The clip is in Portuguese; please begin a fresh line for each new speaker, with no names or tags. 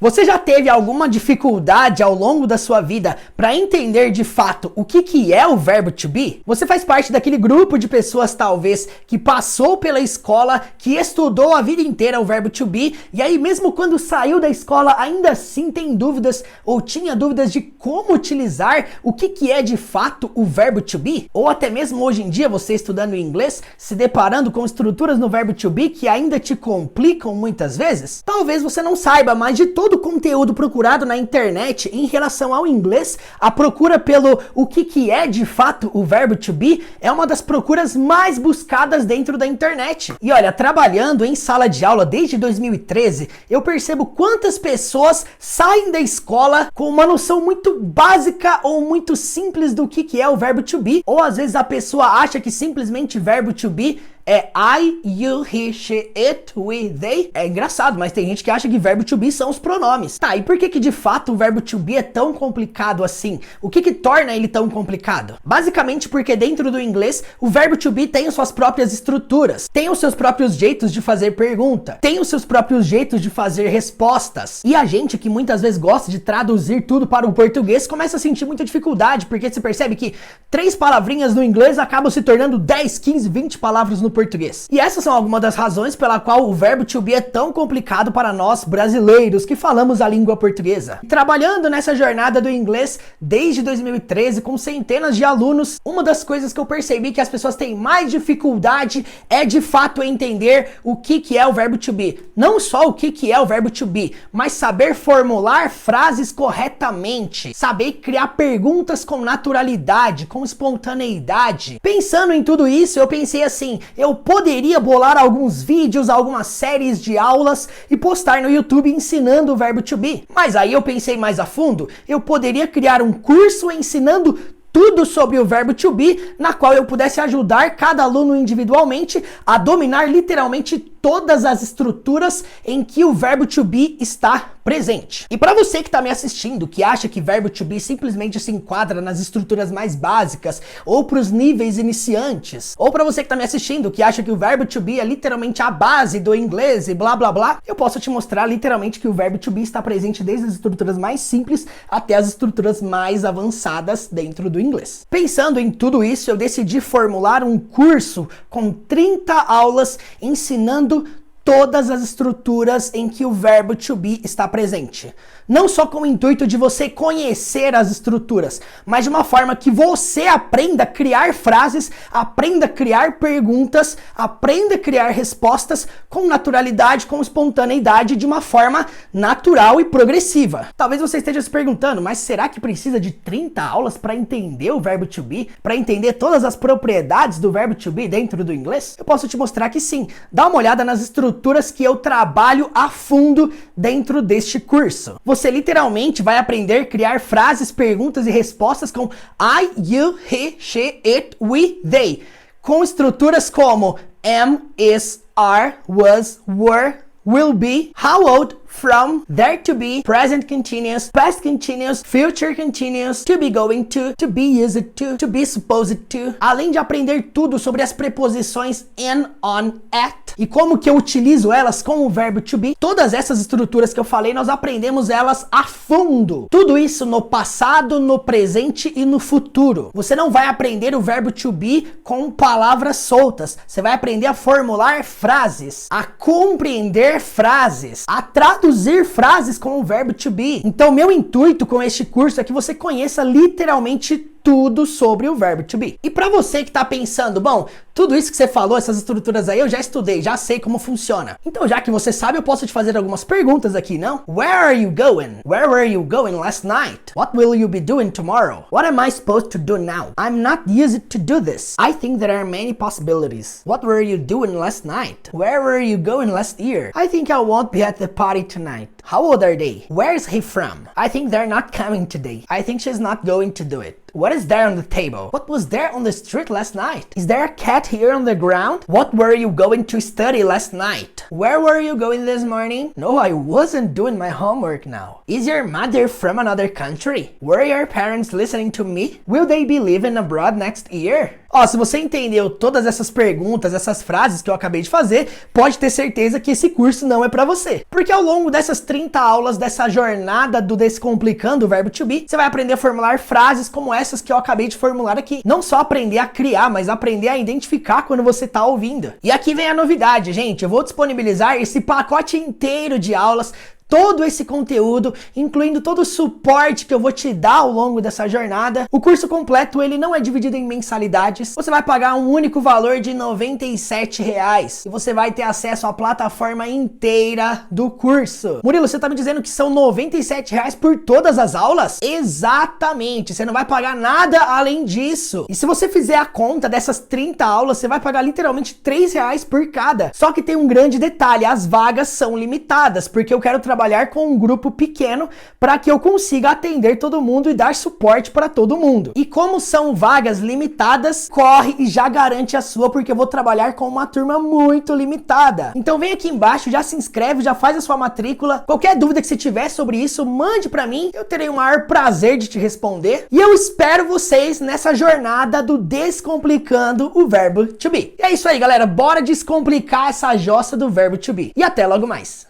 Você já teve alguma dificuldade ao longo da sua vida para entender de fato o que é o verbo to be? Você faz parte daquele grupo de pessoas talvez que passou pela escola, que estudou a vida inteira o verbo to be, e aí mesmo quando saiu da escola ainda assim tem dúvidas ou tinha dúvidas de como utilizar o que é de fato o verbo to be? Ou até mesmo hoje em dia você estudando inglês, se deparando com estruturas no verbo to be que ainda te complicam muitas vezes? Talvez você não saiba, mas de todo o conteúdo procurado na internet em relação ao inglês, a procura pelo o que é de fato o verbo to be é uma das procuras mais buscadas dentro da internet. E olha, trabalhando em sala de aula desde 2013, eu percebo quantas pessoas saem da escola com uma noção muito básica ou muito simples do que é o verbo to be, ou às vezes a pessoa acha que simplesmente verbo to be é I, you, he, she, it, we, they. É engraçado, mas tem gente que acha que verbo to be são os pronomes. Tá, e por que de fato o verbo to be é tão complicado assim? O que torna ele tão complicado? Basicamente porque dentro do inglês, o verbo to be tem suas próprias estruturas, tem os seus próprios jeitos de fazer pergunta, tem os seus próprios jeitos de fazer respostas. E a gente que muitas vezes gosta de traduzir tudo para o português começa a sentir muita dificuldade, porque você percebe que 3 palavrinhas no inglês acabam se tornando 10, 15, 20 palavras no português. E essas são algumas das razões pela qual o verbo to be é tão complicado para nós brasileiros que falamos a língua portuguesa. Trabalhando nessa jornada do inglês desde 2013 com centenas de alunos, uma das coisas que eu percebi que as pessoas têm mais dificuldade é de fato entender o que é o verbo to be. Não só o que é o verbo to be, mas saber formular frases corretamente, saber criar perguntas com naturalidade, com espontaneidade. Pensando em tudo isso, eu pensei assim, eu poderia bolar alguns vídeos, algumas séries de aulas e postar no YouTube ensinando o verbo to be. Mas aí eu pensei mais a fundo, eu poderia criar um curso ensinando tudo sobre o verbo to be, na qual eu pudesse ajudar cada aluno individualmente a dominar literalmente todas as estruturas em que o verbo to be está presente. E para você que está me assistindo, que acha que verbo to be simplesmente se enquadra nas estruturas mais básicas ou para os níveis iniciantes, ou para você que está me assistindo, que acha que o verbo to be é literalmente a base do inglês e blá blá blá, eu posso te mostrar literalmente que o verbo to be está presente desde as estruturas mais simples até as estruturas mais avançadas dentro do inglês. Pensando em tudo isso, eu decidi formular um curso com 30 aulas ensinando todas as estruturas em que o verbo to be está presente. Não só com o intuito de você conhecer as estruturas, mas de uma forma que você aprenda a criar frases, aprenda a criar perguntas, aprenda a criar respostas com naturalidade, com espontaneidade, de uma forma natural e progressiva. Talvez você esteja se perguntando, mas será que precisa de 30 aulas para entender o verbo to be? Para entender todas as propriedades do verbo to be dentro do inglês? Eu posso te mostrar que sim. Dá uma olhada nas estruturas que eu trabalho a fundo dentro deste curso. Você literalmente vai aprender a criar frases, perguntas e respostas com I, you, he, she, it, we, they, com estruturas como am, is, are, was, were, will be, how old, from, there to be, present continuous, past continuous, future continuous, to be going to be used to be supposed to. Além de aprender tudo sobre as preposições in, on, at e como que eu utilizo elas com o verbo to be, todas essas estruturas que eu falei, nós aprendemos elas a fundo. Tudo isso no passado, no presente e no futuro. Você não vai aprender o verbo to be com palavras soltas. Você vai aprender a formular frases, a compreender frases, a traduzir frases com o verbo to be. Então, meu intuito com este curso é que você conheça literalmente tudo sobre o verbo to be. E para você que tá pensando, bom, tudo isso que você falou, essas estruturas aí, eu já estudei, já sei como funciona. Então, já que você sabe, eu posso te fazer algumas perguntas aqui, não? Where are you going? Where were you going last night? What will you be doing tomorrow? What am I supposed to do now? I'm not used to do this. I think there are many possibilities. What were you doing last night? Where were you going last year? I think I won't be at the party tonight. How old are they? Where is he from? I think they're not coming today. I think she's not going to do it. What is there on the table? What was there on the street last night? Is there a cat here on the ground? What were you going to study last night? Where were you going this morning? No, I wasn't doing my homework now. Is your mother from another country? Were your parents listening to me? Will they be living abroad next year? Ó, se você entendeu todas essas perguntas, essas frases que eu acabei de fazer, pode ter certeza que esse curso não é pra você. Porque ao longo dessas 30 aulas, dessa jornada do Descomplicando o Verbo To Be, você vai aprender a formular frases como essas que eu acabei de formular aqui. Não só aprender a criar, mas aprender a identificar quando você tá ouvindo. E aqui vem a novidade, gente. Eu vou disponibilizar esse pacote inteiro de aulas, todo esse conteúdo, incluindo todo o suporte que eu vou te dar ao longo dessa jornada. O curso completo, ele não é dividido em mensalidades. Você vai pagar um único valor de R$ 97 e você vai ter acesso à plataforma inteira do curso. Murilo, você tá me dizendo que são R$ 97 por todas as aulas? Exatamente, você não vai pagar nada além disso. E se você fizer a conta dessas 30 aulas, você vai pagar literalmente R$ 3 por cada. Só que tem um grande detalhe, as vagas são limitadas, porque eu quero trabalhar com um grupo pequeno para que eu consiga atender todo mundo e dar suporte para todo mundo. E como são vagas limitadas, corre e já garante a sua, porque eu vou trabalhar com uma turma muito limitada. Então vem aqui embaixo, já se inscreve, já faz a sua matrícula. Qualquer dúvida que você tiver sobre isso, mande para mim, eu terei o maior prazer de te responder. E eu espero vocês nessa jornada do Descomplicando o Verbo To Be. E é isso aí, galera, bora descomplicar essa jossa do Verbo To Be. E até logo mais.